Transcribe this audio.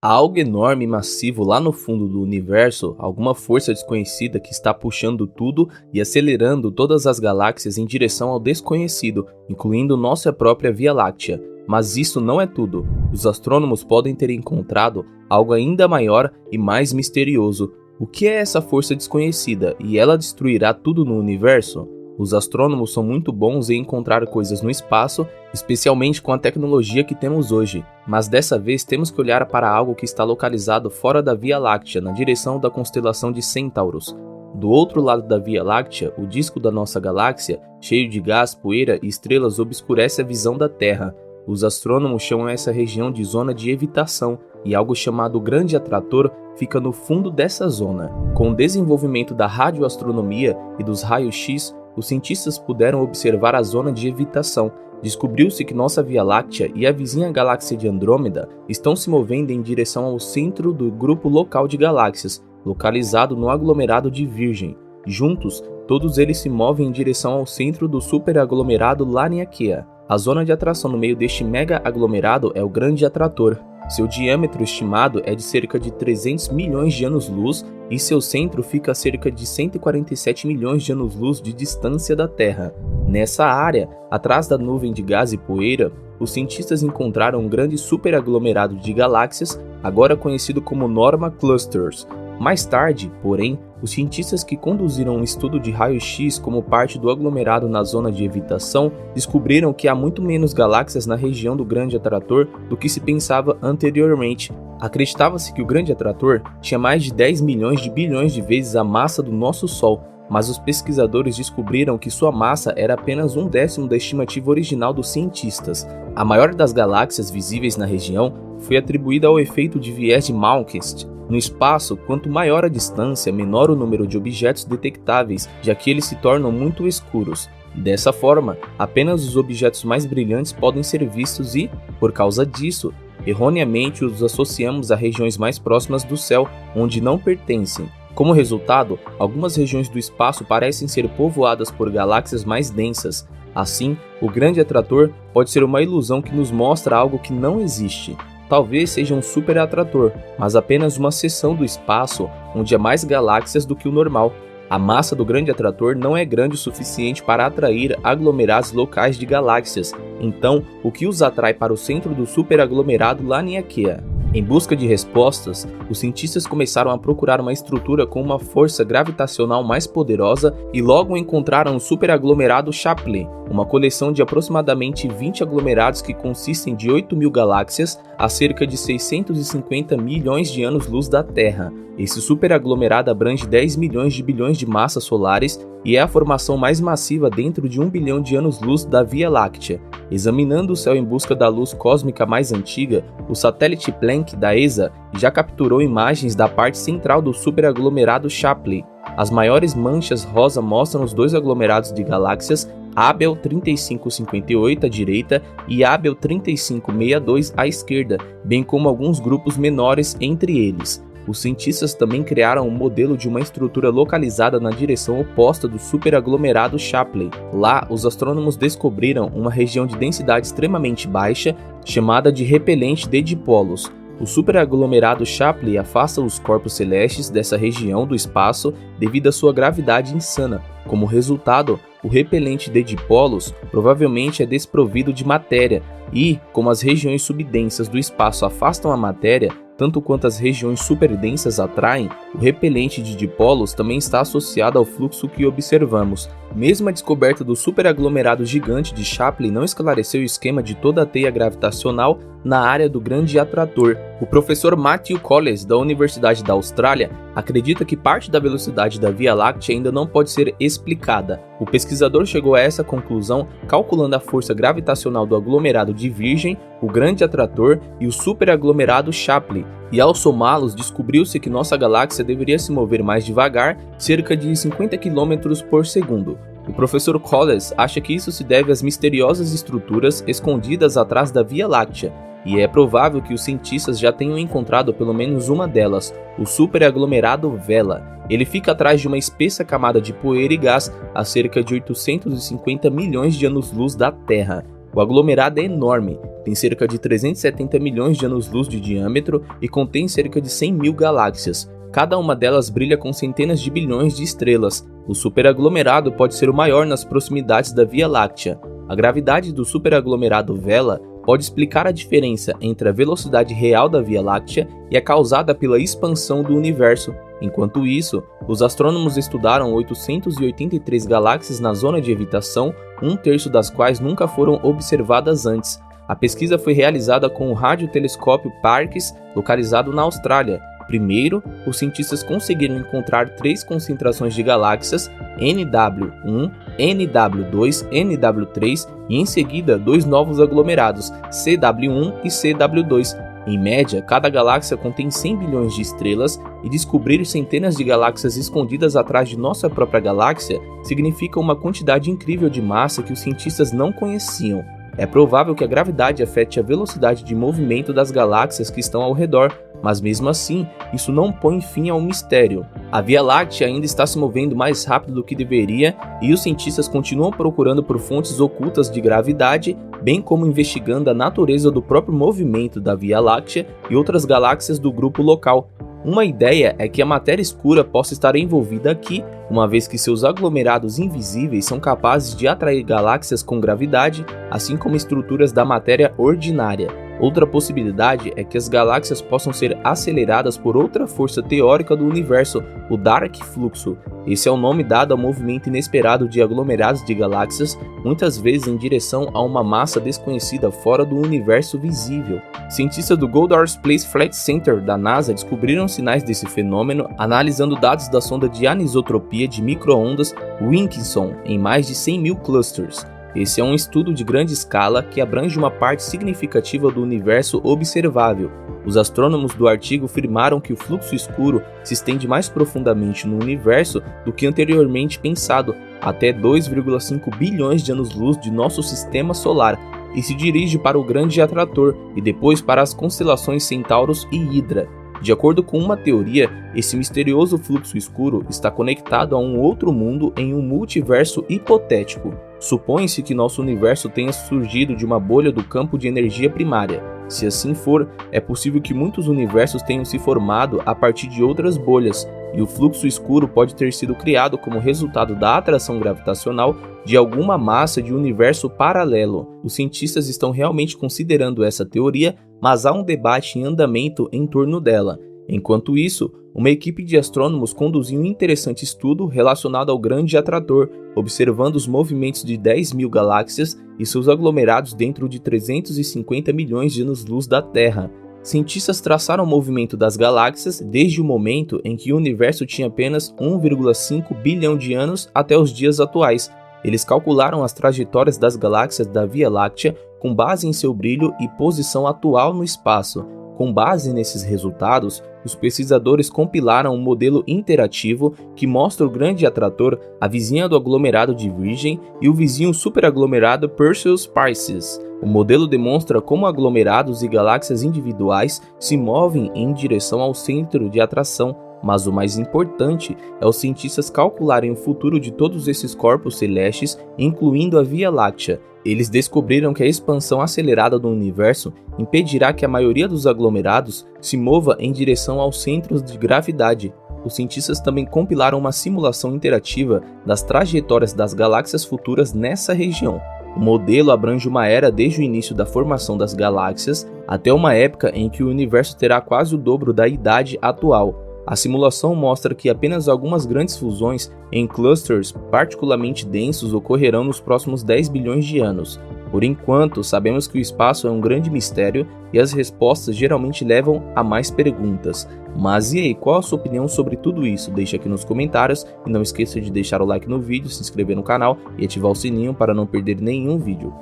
Há algo enorme e massivo lá no fundo do universo, alguma força desconhecida que está puxando tudo e acelerando todas as galáxias em direção ao desconhecido, incluindo nossa própria Via Láctea. Mas isso não é tudo. Os astrônomos podem ter encontrado algo ainda maior e mais misterioso. O que é essa força desconhecida e ela destruirá tudo no universo? Os astrônomos são muito bons em encontrar coisas no espaço, especialmente com a tecnologia que temos hoje, mas dessa vez temos que olhar para algo que está localizado fora da Via Láctea, na direção da constelação de Centaurus. Do outro lado da Via Láctea, o disco da nossa galáxia, cheio de gás, poeira e estrelas, obscurece a visão da Terra. Os astrônomos chamam essa região de zona de evitação, e algo chamado Grande Atrator fica no fundo dessa zona. Com o desenvolvimento da radioastronomia e dos raios-x, os cientistas puderam observar a zona de evitação. Descobriu-se que nossa Via Láctea e a vizinha galáxia de Andrômeda estão se movendo em direção ao centro do grupo local de galáxias, localizado no aglomerado de Virgem. Juntos, todos eles se movem em direção ao centro do superaglomerado Laniakea. A zona de atração no meio deste mega aglomerado é o Grande Atrator. Seu diâmetro estimado é de cerca de 300 milhões de anos-luz e seu centro fica a cerca de 147 milhões de anos-luz de distância da Terra. Nessa área, atrás da nuvem de gás e poeira, os cientistas encontraram um grande superaglomerado de galáxias, agora conhecido como Norma Clusters. Mais tarde, porém, os cientistas que conduziram um estudo de raio-x como parte do aglomerado na zona de evitação descobriram que há muito menos galáxias na região do Grande Atrator do que se pensava anteriormente. Acreditava-se que o Grande Atrator tinha mais de 10 milhões de bilhões de vezes a massa do nosso Sol, mas os pesquisadores descobriram que sua massa era apenas 1/10 da estimativa original dos cientistas. A maior das galáxias visíveis na região foi atribuída ao efeito de viés de Malmquist. No espaço, quanto maior a distância, menor o número de objetos detectáveis, já que eles se tornam muito escuros. Dessa forma, apenas os objetos mais brilhantes podem ser vistos e, por causa disso, erroneamente os associamos a regiões mais próximas do céu, onde não pertencem. Como resultado, algumas regiões do espaço parecem ser povoadas por galáxias mais densas. Assim, o Grande Atrator pode ser uma ilusão que nos mostra algo que não existe. Talvez seja um superatrator, mas apenas uma seção do espaço onde há mais galáxias do que o normal. A massa do Grande Atrator não é grande o suficiente para atrair aglomerados locais de galáxias, então o que os atrai para o centro do superaglomerado Laniakea? Em busca de respostas, os cientistas começaram a procurar uma estrutura com uma força gravitacional mais poderosa e logo encontraram o superaglomerado Shapley, uma coleção de aproximadamente 20 aglomerados que consistem de 8.000 galáxias a cerca de 650 milhões de anos-luz da Terra. Esse superaglomerado abrange 10 milhões de bilhões de massas solares e é a formação mais massiva dentro de 1 bilhão de anos-luz da Via Láctea. Examinando o céu em busca da luz cósmica mais antiga, o satélite Planck da ESA já capturou imagens da parte central do superaglomerado Shapley. As maiores manchas rosa mostram os dois aglomerados de galáxias Abel 3558 à direita e Abel 3562 à esquerda, bem como alguns grupos menores entre eles. Os cientistas também criaram um modelo de uma estrutura localizada na direção oposta do superaglomerado Shapley. Lá, os astrônomos descobriram uma região de densidade extremamente baixa, chamada de repelente de dipolos. O superaglomerado Shapley afasta os corpos celestes dessa região do espaço devido à sua gravidade insana. Como resultado, o repelente de dipolos provavelmente é desprovido de matéria e, como as regiões subdensas do espaço afastam a matéria, tanto quanto as regiões superdensas atraem, o repelente de dipolos também está associado ao fluxo que observamos. Mesmo a descoberta do superaglomerado gigante de Shapley não esclareceu o esquema de toda a teia gravitacional na área do Grande Atrator. O professor Matthew Collins, da Universidade da Austrália, acredita que parte da velocidade da Via Láctea ainda não pode ser explicada. O pesquisador chegou a essa conclusão calculando a força gravitacional do aglomerado de Virgem, o Grande Atrator e o superaglomerado Shapley, e ao somá-los descobriu-se que nossa galáxia deveria se mover mais devagar, cerca de 50 km por segundo. O professor Collins acha que isso se deve às misteriosas estruturas escondidas atrás da Via Láctea, e é provável que os cientistas já tenham encontrado pelo menos uma delas, o superaglomerado Vela. Ele fica atrás de uma espessa camada de poeira e gás a cerca de 850 milhões de anos-luz da Terra. O aglomerado é enorme, tem cerca de 370 milhões de anos-luz de diâmetro e contém cerca de 100 mil galáxias. Cada uma delas brilha com centenas de bilhões de estrelas. O superaglomerado pode ser o maior nas proximidades da Via Láctea. A gravidade do superaglomerado Vela pode explicar a diferença entre a velocidade real da Via Láctea e a causada pela expansão do universo. Enquanto isso, os astrônomos estudaram 883 galáxias na zona de evitação, um terço das quais nunca foram observadas antes. A pesquisa foi realizada com o radiotelescópio Parkes, localizado na Austrália. Primeiro, os cientistas conseguiram encontrar 3 concentrações de galáxias, NW1, NW2, NW3, e em seguida 2 novos aglomerados, CW1 e CW2. Em média, cada galáxia contém 100 bilhões de estrelas, e descobrir centenas de galáxias escondidas atrás de nossa própria galáxia significa uma quantidade incrível de massa que os cientistas não conheciam. É provável que a gravidade afete a velocidade de movimento das galáxias que estão ao redor, mas mesmo assim, isso não põe fim ao mistério. A Via Láctea ainda está se movendo mais rápido do que deveria e os cientistas continuam procurando por fontes ocultas de gravidade, bem como investigando a natureza do próprio movimento da Via Láctea e outras galáxias do grupo local. Uma ideia é que a matéria escura possa estar envolvida aqui, uma vez que seus aglomerados invisíveis são capazes de atrair galáxias com gravidade, assim como estruturas da matéria ordinária. Outra possibilidade é que as galáxias possam ser aceleradas por outra força teórica do universo, o Dark Fluxo. Esse é o nome dado ao movimento inesperado de aglomerados de galáxias, muitas vezes em direção a uma massa desconhecida fora do universo visível. Cientistas do Goddard Space Flight Center da NASA descobriram sinais desse fenômeno analisando dados da sonda de anisotropia de micro-ondas Wilkinson em mais de 100 mil clusters. Esse é um estudo de grande escala que abrange uma parte significativa do universo observável. Os astrônomos do artigo afirmaram que o fluxo escuro se estende mais profundamente no universo do que anteriormente pensado, até 2,5 bilhões de anos-luz de nosso sistema solar, e se dirige para o Grande Atrator e depois para as constelações Centauros e Hidra. De acordo com uma teoria, esse misterioso fluxo escuro está conectado a um outro mundo em um multiverso hipotético. Supõe-se que nosso universo tenha surgido de uma bolha do campo de energia primária. Se assim for, é possível que muitos universos tenham se formado a partir de outras bolhas, e o fluxo escuro pode ter sido criado como resultado da atração gravitacional de alguma massa de universo paralelo. Os cientistas estão realmente considerando essa teoria, mas há um debate em andamento em torno dela. Enquanto isso, uma equipe de astrônomos conduziu um interessante estudo relacionado ao Grande Atrator, observando os movimentos de 10 mil galáxias e seus aglomerados dentro de 350 milhões de anos-luz da Terra. Cientistas traçaram o movimento das galáxias desde o momento em que o universo tinha apenas 1,5 bilhão de anos até os dias atuais. Eles calcularam as trajetórias das galáxias da Via Láctea com base em seu brilho e posição atual no espaço. Com base nesses resultados, os pesquisadores compilaram um modelo interativo que mostra o Grande Atrator, a vizinha do aglomerado de Virgem e o vizinho superaglomerado Perseus-Pisces. O modelo demonstra como aglomerados e galáxias individuais se movem em direção ao centro de atração, mas o mais importante é os cientistas calcularem o futuro de todos esses corpos celestes, incluindo a Via Láctea. Eles descobriram que a expansão acelerada do universo impedirá que a maioria dos aglomerados se mova em direção aos centros de gravidade. Os cientistas também compilaram uma simulação interativa das trajetórias das galáxias futuras nessa região. O modelo abrange uma era desde o início da formação das galáxias até uma época em que o universo terá quase o dobro da idade atual. A simulação mostra que apenas algumas grandes fusões em clusters particularmente densos ocorrerão nos próximos 10 bilhões de anos. Por enquanto, sabemos que o espaço é um grande mistério e as respostas geralmente levam a mais perguntas. Mas e aí, qual a sua opinião sobre tudo isso? Deixe aqui nos comentários e não esqueça de deixar o like no vídeo, se inscrever no canal e ativar o sininho para não perder nenhum vídeo.